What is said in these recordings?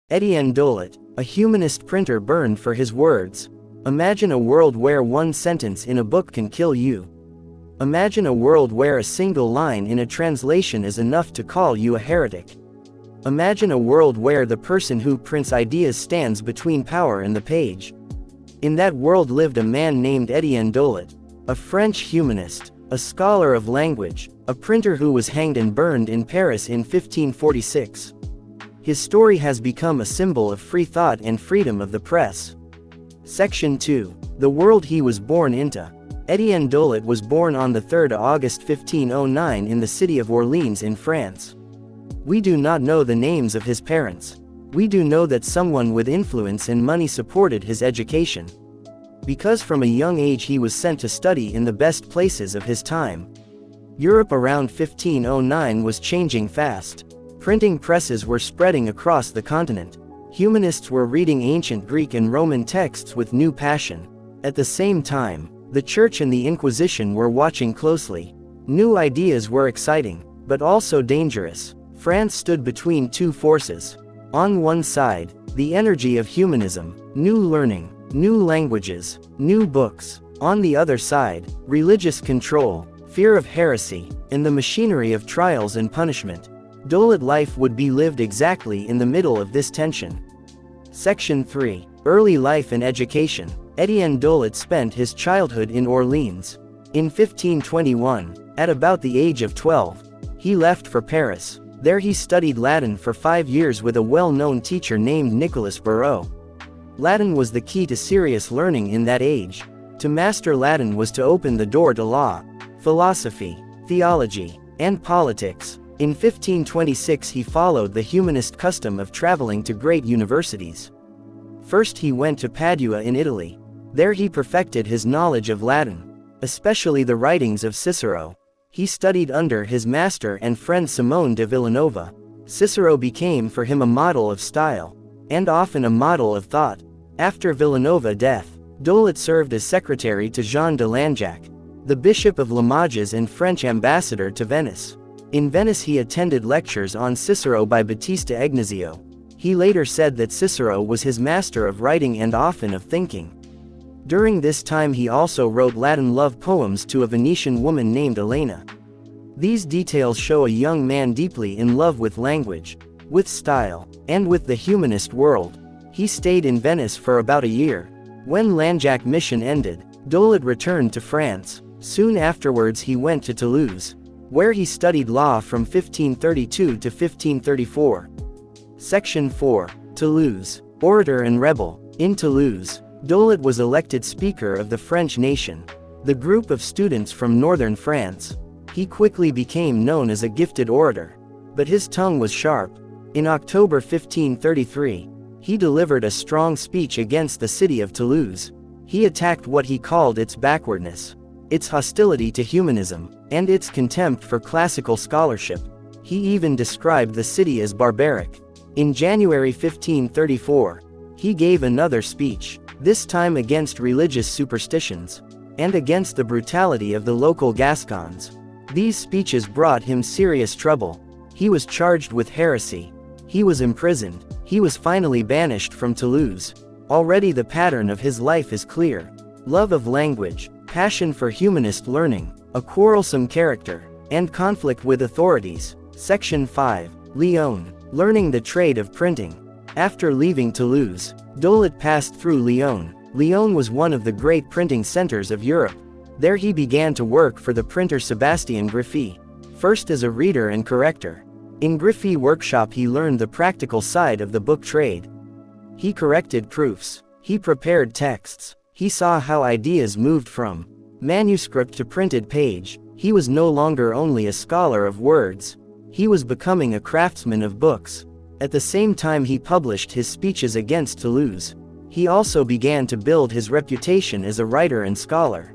Etienne Dolet, a humanist printer burned for his words. Imagine a world where one sentence in a book can kill you. Imagine a world where a single line in a translation is enough to call you a heretic. Imagine a world where the person who prints ideas stands between power and the page. In that world lived a man named Etienne Dolet, a French humanist, a scholar of language, a printer who was hanged and burned in Paris in 1546. His story has become a symbol of free thought and freedom of the press. Section 2. The world he was born into. Etienne Dolet was born on 3 August 1509 in the city of Orleans in France. We do not know the names of his parents. We do know that someone with influence and money supported his education. Because from a young age he was sent to study in the best places of his time. Europe around 1509 was changing fast. Printing presses were spreading across the continent. Humanists were reading ancient Greek and Roman texts with new passion. At the same time, the Church and the Inquisition were watching closely. New ideas were exciting, but also dangerous. France stood between two forces. On one side, the energy of humanism, new learning, new languages, new books. On the other side, religious control, fear of heresy, and the machinery of trials and punishment. Dolet life would be lived exactly in the middle of this tension. Section 3. Early life and education. Etienne Dolet spent his childhood in Orleans. In 1521, at about the age of 12, he left for Paris. There he studied Latin for 5 years with a well-known teacher named Nicolas Barreau. Latin was the key to serious learning in that age. To master Latin was to open the door to law, philosophy, theology, and politics. In 1526 he followed the humanist custom of traveling to great universities. First he went to Padua in Italy. There he perfected his knowledge of Latin, especially the writings of Cicero. He studied under his master and friend Simone de Villanova. Cicero became for him a model of style, and often a model of thought. After Villanova's death, Dolet served as secretary to Jean de Langeac, the Bishop of Limoges and French ambassador to Venice. In Venice he attended lectures on Cicero by Battista Ignazio. He later said that Cicero was his master of writing and often of thinking. During this time he also wrote Latin love poems to a Venetian woman named Elena. These details show a young man deeply in love with language, with style, and with the humanist world. He stayed in Venice for about a year. When Langeac mission ended, Dolet returned to France. Soon afterwards he went to Toulouse, where he studied law from 1532 to 1534. Section 4. Toulouse. Orator and rebel. In Toulouse, Dolet was elected Speaker of the French nation, the group of students from northern France. He quickly became known as a gifted orator, but his tongue was sharp. In October 1533, he delivered a strong speech against the city of Toulouse. He attacked what he called its backwardness, its hostility to humanism, and its contempt for classical scholarship. He even described the city as barbaric. In January 1534, he gave another speech, this time against religious superstitions, and against the brutality of the local Gascons. These speeches brought him serious trouble. He was charged with heresy. He was imprisoned. He was finally banished from Toulouse. Already the pattern of his life is clear. Love of language, passion for humanist learning, a quarrelsome character, and conflict with authorities. Section 5. Lyon. Learning the trade of printing. After leaving Toulouse, Dolet passed through Lyon. Lyon was one of the great printing centers of Europe. There he began to work for the printer Sébastien Griffy, first as a reader and corrector. In Griffy's workshop he learned the practical side of the book trade. He corrected proofs. He prepared texts. He saw how ideas moved from manuscript to printed page. He was no longer only a scholar of words. He was becoming a craftsman of books. At the same time he published his speeches against Toulouse. He also began to build his reputation as a writer and scholar.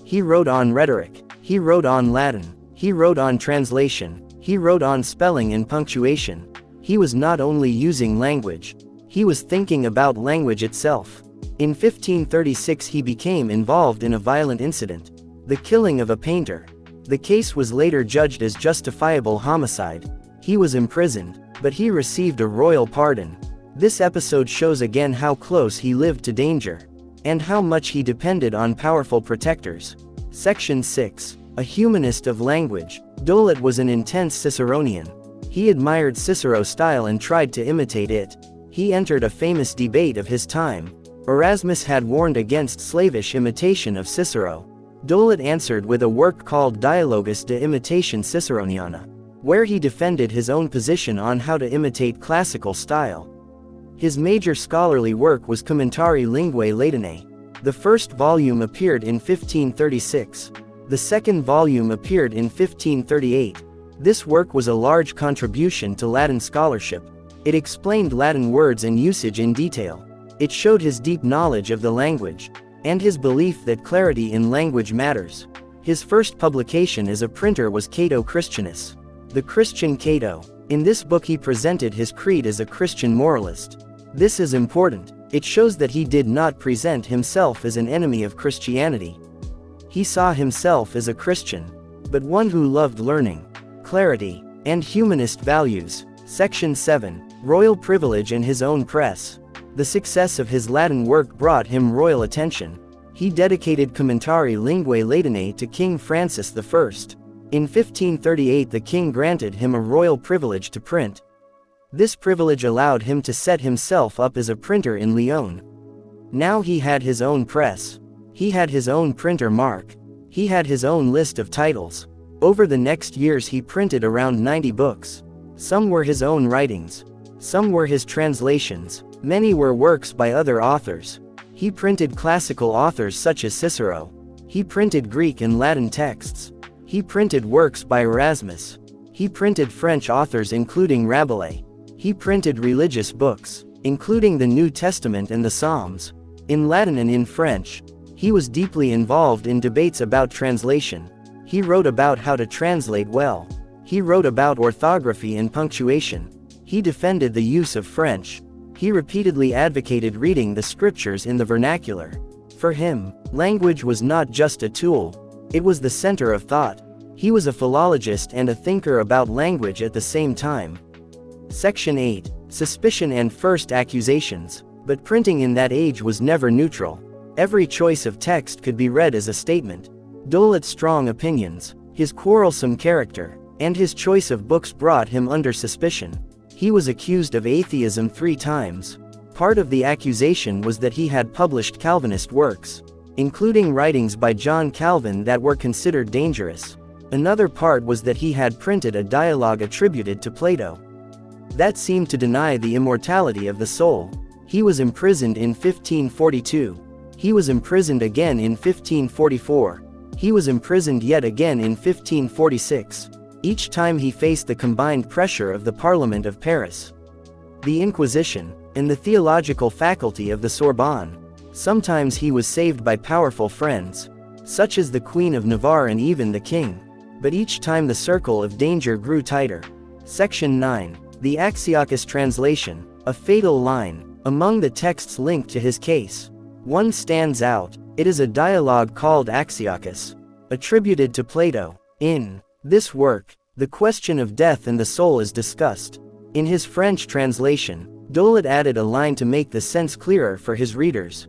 He wrote on rhetoric. He wrote on Latin. He wrote on translation. He wrote on spelling and punctuation. He was not only using language. He was thinking about language itself. In 1536 he became involved in a violent incident, the killing of a painter. The case was later judged as justifiable homicide. He was imprisoned, but he received a royal pardon. This episode shows again how close he lived to danger, and how much he depended on powerful protectors. Section 6. A humanist of language. Dolet was an intense Ciceronian. He admired Cicero's style and tried to imitate it. He entered a famous debate of his time. Erasmus had warned against slavish imitation of Cicero. Dolet answered with a work called Dialogus de Imitation Ciceroniana, where he defended his own position on how to imitate classical style. His major scholarly work was Commentari Linguae Latinae. The first volume appeared in 1536. The second volume appeared in 1538. This work was a large contribution to Latin scholarship. It explained Latin words and usage in detail. It showed his deep knowledge of the language, and his belief that clarity in language matters. His first publication as a printer was Cato Christianus, the Christian Cato. In this book he presented his creed as a Christian moralist. This is important. It shows that he did not present himself as an enemy of Christianity. He saw himself as a Christian, but one who loved learning, clarity, and humanist values. Section 7. Royal privilege and his own press. The success of his Latin work brought him royal attention. He dedicated Commentari Linguae Latinae to King Francis I. In 1538 the king granted him a royal privilege to print. This privilege allowed him to set himself up as a printer in Lyon. Now he had his own press. He had his own printer mark. He had his own list of titles. Over the next years he printed around 90 books. Some were his own writings. Some were his translations. Many were works by other authors. He printed classical authors such as Cicero. He printed Greek and Latin texts. He printed works by Erasmus. He printed French authors including Rabelais. He printed religious books, including the New Testament and the Psalms, in Latin and in French. He was deeply involved in debates about translation. He wrote about how to translate well. He wrote about orthography and punctuation. He defended the use of French. He repeatedly advocated reading the scriptures in the vernacular. For him, language was not just a tool, it was the center of thought. He was a philologist and a thinker about language at the same time. Section 8. Suspicion and first accusations. But printing in that age was never neutral. Every choice of text could be read as a statement. Dolet's strong opinions, his quarrelsome character, and his choice of books brought him under suspicion. He was accused of atheism 3 times. Part of the accusation was that he had published Calvinist works, including writings by John Calvin that were considered dangerous. Another part was that he had printed a dialogue attributed to Plato that seemed to deny the immortality of the soul. He was imprisoned in 1542. He was imprisoned again in 1544. He was imprisoned yet again in 1546. Each time he faced the combined pressure of the Parliament of Paris, the Inquisition, and the theological faculty of the Sorbonne. Sometimes he was saved by powerful friends, such as the Queen of Navarre and even the king. But each time the circle of danger grew tighter. Section 9. The Axiakis translation, a fatal line. Among the texts linked to his case, one stands out. It is a dialogue called Axiakis, attributed to Plato. In this work, the question of death and the soul is discussed. In his French translation, Dolet added a line to make the sense clearer for his readers.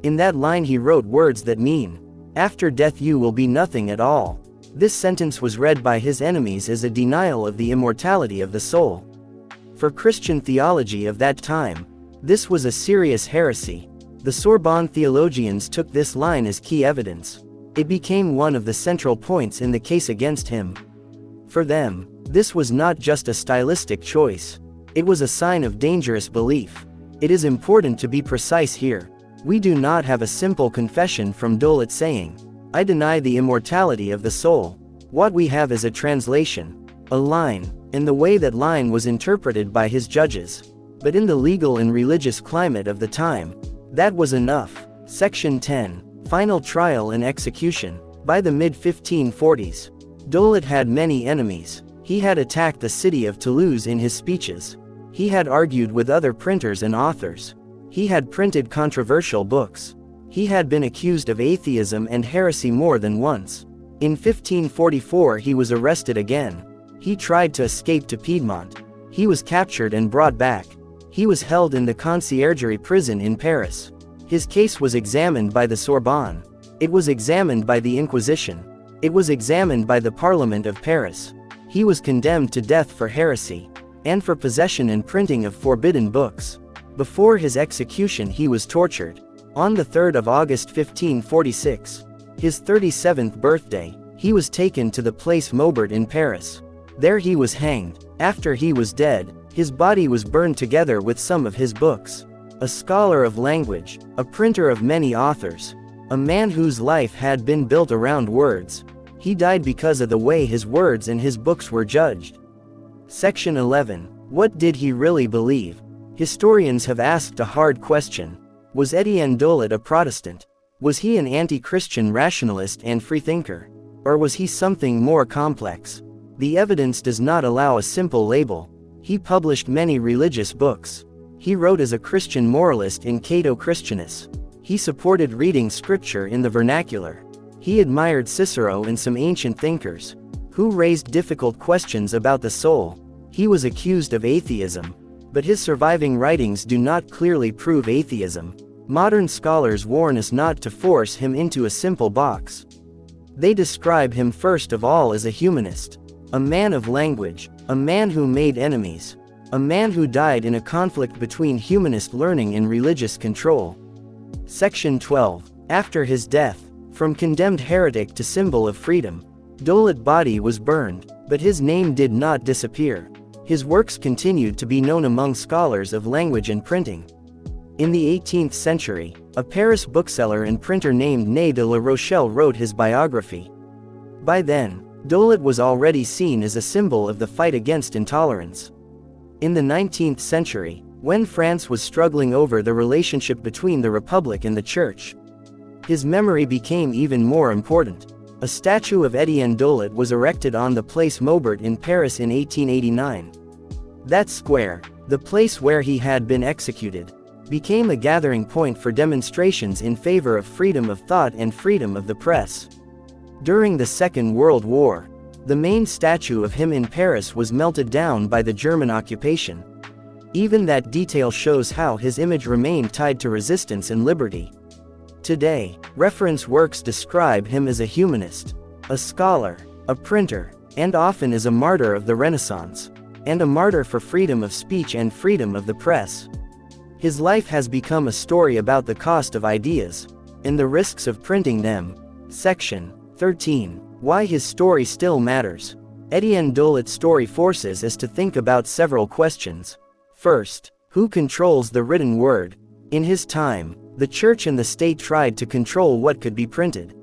In that line he wrote words that mean, "After death you will be nothing at all." This sentence was read by his enemies as a denial of the immortality of the soul. For Christian theology of that time, this was a serious heresy. The Sorbonne theologians took this line as key evidence. It became one of the central points in the case against him. For them, this was not just a stylistic choice. It was a sign of dangerous belief. It is important to be precise here. We do not have a simple confession from Dolet saying, "I deny the immortality of the soul." What we have is a translation, a line, and the way that line was interpreted by his judges. But in the legal and religious climate of the time, that was enough. Section 10. Final trial and execution. By the mid-1540s, Dolet had many enemies. He had attacked the city of Toulouse in his speeches. He had argued with other printers and authors. He had printed controversial books. He had been accused of atheism and heresy more than once. In 1544 he was arrested again. He tried to escape to Piedmont. He was captured and brought back. He was held in the Conciergerie prison in Paris. His case was examined by the Sorbonne. It was examined by the Inquisition. It was examined by the Parliament of Paris. He was condemned to death for heresy, and for possession and printing of forbidden books. Before his execution he was tortured. On the 3rd of August 1546, his 37th birthday, he was taken to the Place Maubert in Paris. There he was hanged. After he was dead, his body was burned together with some of his books. A scholar of language, a printer of many authors, a man whose life had been built around words. He died because of the way his words and his books were judged. Section 11. What did he really believe? Historians have asked a hard question. Was Etienne Dolet a Protestant? Was he an anti-Christian rationalist and freethinker? Or was he something more complex? The evidence does not allow a simple label. He published many religious books. He wrote as a Christian moralist in Cato Christianus. He supported reading scripture in the vernacular. He admired Cicero and some ancient thinkers, who raised difficult questions about the soul. He was accused of atheism, but his surviving writings do not clearly prove atheism. Modern scholars warn us not to force him into a simple box. They describe him first of all as a humanist, a man of language, a man who made enemies, a man who died in a conflict between humanist learning and religious control. Section 12. After his death, from condemned heretic to symbol of freedom, Dolet's body was burned, but his name did not disappear. His works continued to be known among scholars of language and printing. In the 18th century, a Paris bookseller and printer named Ney de la Rochelle wrote his biography. By then, Dolet was already seen as a symbol of the fight against intolerance. In the 19th century, when France was struggling over the relationship between the Republic and the Church, his memory became even more important. A statue of Etienne Dolet was erected on the Place Maubert in Paris in 1889. That square, the place where he had been executed, became a gathering point for demonstrations in favor of freedom of thought and freedom of the press. During the Second World War, the main statue of him in Paris was melted down by the German occupation. Even that detail shows how his image remained tied to resistance and liberty. Today, reference works describe him as a humanist, a scholar, a printer, and often as a martyr of the Renaissance, and a martyr for freedom of speech and freedom of the press. His life has become a story about the cost of ideas, and the risks of printing them. Section 13. Why his story still matters. Etienne Dolet's story forces us to think about several questions. First, who controls the written word? In his time, the church and the state tried to control what could be printed.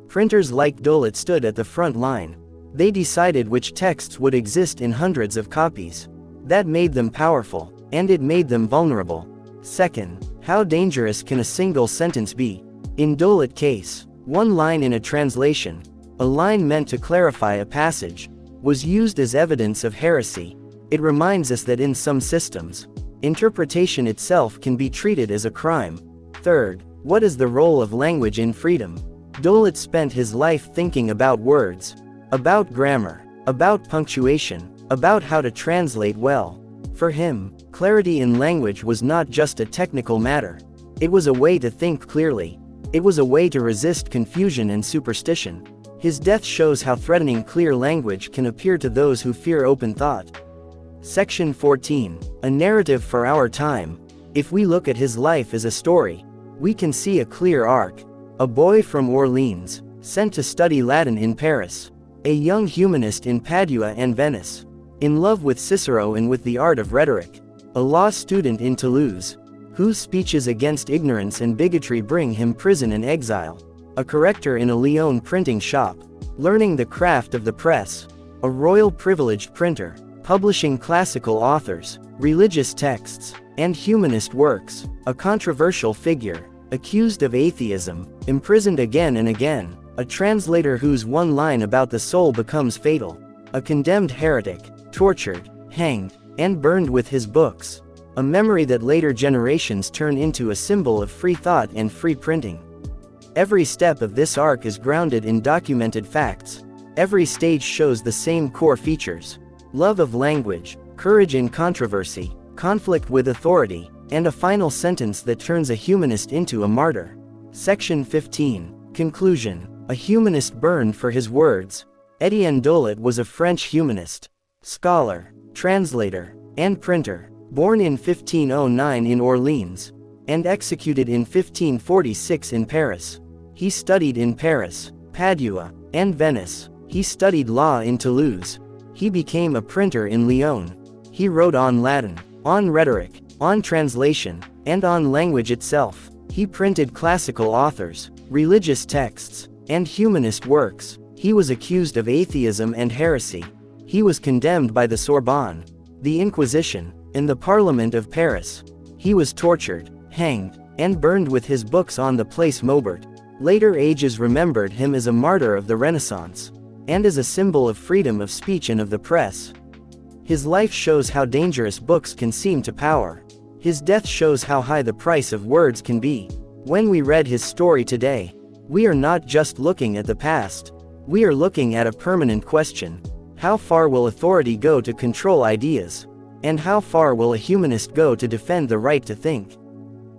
Printers like Dolet stood at the front line. They decided which texts would exist in hundreds of copies. That made them powerful, and it made them vulnerable. Second, how dangerous can a single sentence be? In Dolet's case, one line in a translation, a line meant to clarify a passage, was used as evidence of heresy. It reminds us that in some systems, interpretation itself can be treated as a crime. Third, what is the role of language in freedom? Dolet spent his life thinking about words, about grammar, about punctuation, about how to translate well. For him, clarity in language was not just a technical matter. It was a way to think clearly. It was a way to resist confusion and superstition. His death shows how threatening clear language can appear to those who fear open thought. Section 14. A narrative for our time. If we look at his life as a story, we can see a clear arc. A boy from Orleans, sent to study Latin in Paris. A young humanist in Padua and Venice, in love with Cicero and with the art of rhetoric. A law student in Toulouse, whose speeches against ignorance and bigotry bring him prison and exile. A corrector in a Lyon printing shop, learning the craft of the press. A royal privileged printer, publishing classical authors, religious texts, and humanist works. A controversial figure, accused of atheism, imprisoned again and again. A translator whose one line about the soul becomes fatal. A condemned heretic, tortured, hanged, and burned with his books. A memory that later generations turn into a symbol of free thought and free printing. Every step of this arc is grounded in documented facts. Every stage shows the same core features: love of language, courage in controversy, conflict with authority, and a final sentence that turns a humanist into a martyr. Section 15. Conclusion. A humanist burned for his words. Etienne Dolet was a French humanist, scholar, translator, and printer, born in 1509 in Orleans, and executed in 1546 in Paris. He studied in Paris, Padua, and Venice. He studied law in Toulouse. He became a printer in Lyon. He wrote on Latin, on rhetoric, on translation, and on language itself. He printed classical authors, religious texts, and humanist works. He was accused of atheism and heresy. He was condemned by the Sorbonne, the Inquisition, and the Parliament of Paris. He was tortured, hanged, and burned with his books on the Place Maubert. Later ages remembered him as a martyr of the Renaissance, and as a symbol of freedom of speech and of the press. His life shows how dangerous books can seem to power. His death shows how high the price of words can be. When we read his story today, we are not just looking at the past. We are looking at a permanent question. How far will authority go to control ideas? And how far will a humanist go to defend the right to think,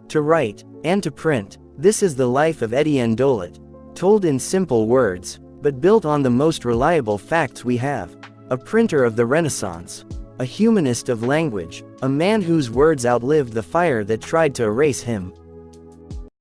to write, and to print? This is the life of Etienne Dolet, told in simple words, but built on the most reliable facts we have. A printer of the Renaissance, a humanist of language, a man whose words outlived the fire that tried to erase him.